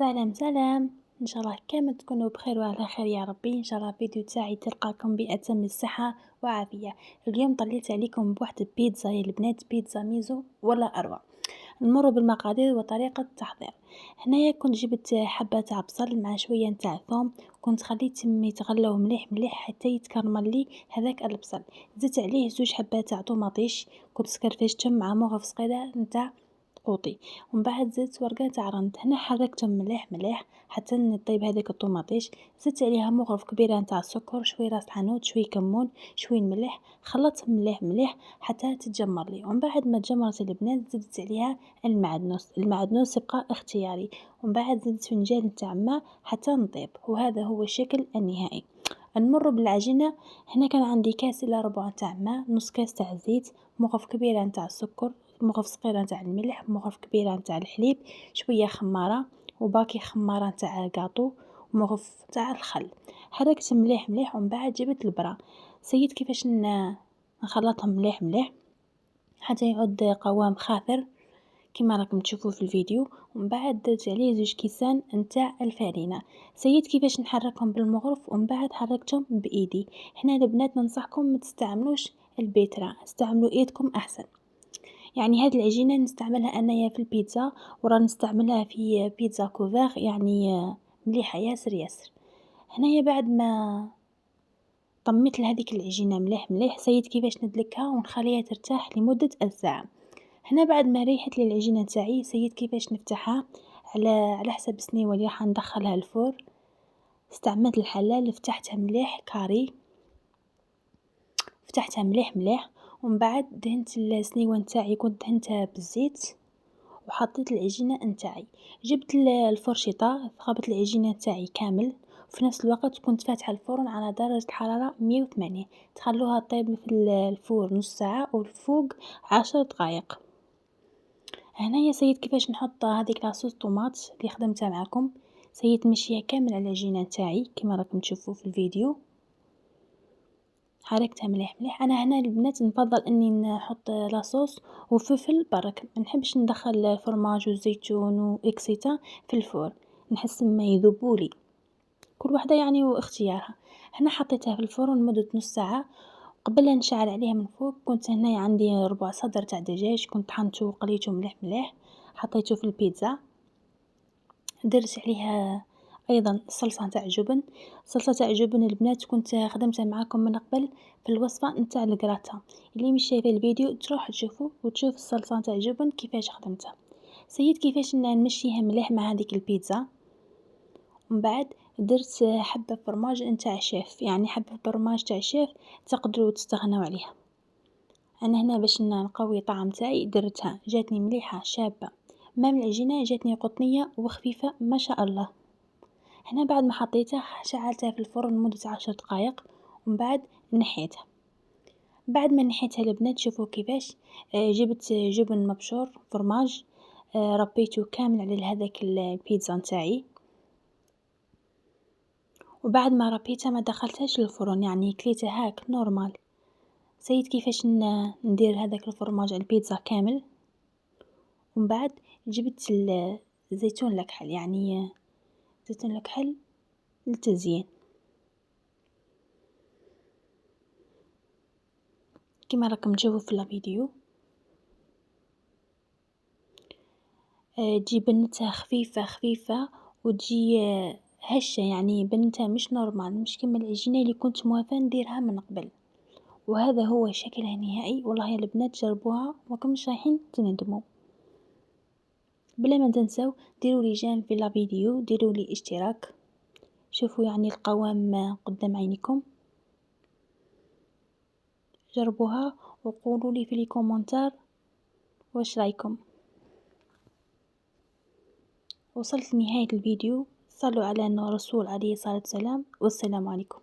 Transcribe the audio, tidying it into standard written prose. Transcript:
سلام سلام، إن شاء الله كامل تكونوا بخير وعلى خير يا ربي. إن شاء الله الفيديو تاعي تلقاكم بأتم الصحة وعافية. اليوم طليت عليكم بواحد البيتزا يا البنات، بيتزا ميزو ولا أروع. نمر بالمقادير وطريقة التحضير. هنايا كنت جبت حبة تاع بصل مع شوية نتاع ثوم، كنت خليتهم يتغلوا مليح مليح حتى يتكرمل لي هذاك البصل. زدت عليه زوج حبات تاع طوماطيش، كنت سكرفشتهم مع مغرف صغيرة نتاع قوطي، ومن بعد زدت ورقة تاع رند. هنا حركتهم مليح مليح حتى نطيب هذيك الطوماطيش. زدت عليها مغرف كبيرة نتاع السكر، شوي راس حانوت، شوي كمون، شوي ملح، خلطتهم مليح مليح حتى تتجمر لي. ومن بعد ما تجمرت البنات زدت عليها المعدنوس يبقى اختياري. ومن بعد زدت فنجان نتاع ماء حتى نطيب، وهذا هو الشكل النهائي. نمر بالعجينة. هنا كان عندي كاس إلا ربع نتاع ماء، نص كاس تاع زيت، مغرف كبيرة نتاع السكر، مغرف صغيرة نتاع الملح، مغرف كبيرة نتاع الحليب، شوية خمارة وباكي خمارة نتاع كاطو، ومغرف تاع الخل. حركت مليح مليح ومن بعد جبت البرا، سيت كيفاش نخلطهم مليح مليح حتى يعود قوام خاثر كما راكم تشوفوا في الفيديو. ومن بعد درت عليه زوج كيسان نتاع الفارينة، سيت كيفاش نحركهم بالمغرف ومن بعد حركتهم بايدي. هنا البنات ننصحكم ما تستعملوش البيترا، استعملوا ايدكم احسن. يعني هذه العجينة نستعملها انايا في البيتزا، ورا نستعملها في بيتزا كوفير، يعني مليحة ياسر ياسر. هنايا بعد ما طميت لهذيك العجينة مليح مليح، سيت كيفاش ندلكها ونخليها ترتاح لمدة الساعة. هنا بعد ما ريحت لي العجينة تاعي سيت كيفاش نفتحها على حسب السنيوة اللي راح ندخلها الفرن. استعملت الحلال، فتحتها مليح كاري، فتحتها مليح مليح. ومن بعد دهنت السنيوة نتاعي، كنت دهنتها بالزيت وحطيت العجينة نتاعي. جبت الفرشيطة، ثقبت العجينة نتاعي كامل، وفي نفس الوقت كنت فاتحة الفرن على درجة حرارة 180. تخلوها طيب في الفرن نص ساعة والفوق 10 دقائق. هنايا سيت كيفاش نحط هذيك لاصوص طوماط اللي خدمتها معكم، سيت مشيها كامل على العجينة نتاعي كما راكم تشوفوا في الفيديو. حركتها مليح مليح. انا هنا البنات نفضل اني نحط لاصوص وفلفل برك، ما نحبش ندخل الفرماج والزيتون واكسيتا في الفرن، نحس ما يذوبولي. كل واحده يعني واختيارها. هنا حطيتها في الفرن لمده نص ساعه. قبل لا نشعل عليها من فوق كنت هنا عندي ربع صدر تاع دجاج، كنت طحنته وقليته مليح مليح، حطيته في البيتزا. درت عليها ايضا صلصه تاع جبن. صلصه تاع جبن البنات كنت خدمتها معاكم من قبل في الوصفه نتاع الكراتا، اللي مش شايف الفيديو تروح تشوفوا وتشوف الصلصه تاع جبن كيفاش خدمتها. سيد كيفاش نمشيها مليح مع هذيك البيتزا. ومن بعد درت حبه فرماج نتاع شيف، يعني حبه فرماج تاع شيف تقدروا تستغنوا عليها. انا هنا باش نقوي طعم تاعي درتها، جاتني مليحه شابه. مام العجينه جاتني قطنيه وخفيفه ما شاء الله. هنا بعد ما حطيتها شعلتها في الفرن لمدة 10 دقائق ومن بعد نحيتها. بعد ما نحيتها البنات شوفوا كيفاش جبت جبن مبشور فرماج، ربيته كامل على هذاك البيتزا نتاعي. وبعد ما ربيتها ما دخلتهاش للفرن، يعني كليتها هاك نورمال. سيد كيفاش ندير هذاك الفرماج على البيتزا كامل. ومن بعد جبت الزيتون الكحل، يعني زيتون الكحل للتزيين كما راكم تشوفوا في الفيديو. تجي بنتها خفيفة خفيفة وتجي هشة، يعني بنتها مش نورمال، مش كما العجينة اللي كنت موافقة نديرها من قبل. وهذا هو شكلها النهائي. والله يا البنات جربوها وماكمش رايحين تندموا. بلا ما تنسوا ديروا لي جيم في الفيديو، ديروا لي اشتراك، شوفوا يعني القوام قدام عينيكم. جربوها وقولوا لي في الكومنتار واش رايكم. وصلت لنهاية الفيديو، صلوا على الرسول عليه الصلاة والسلام، والسلام عليكم.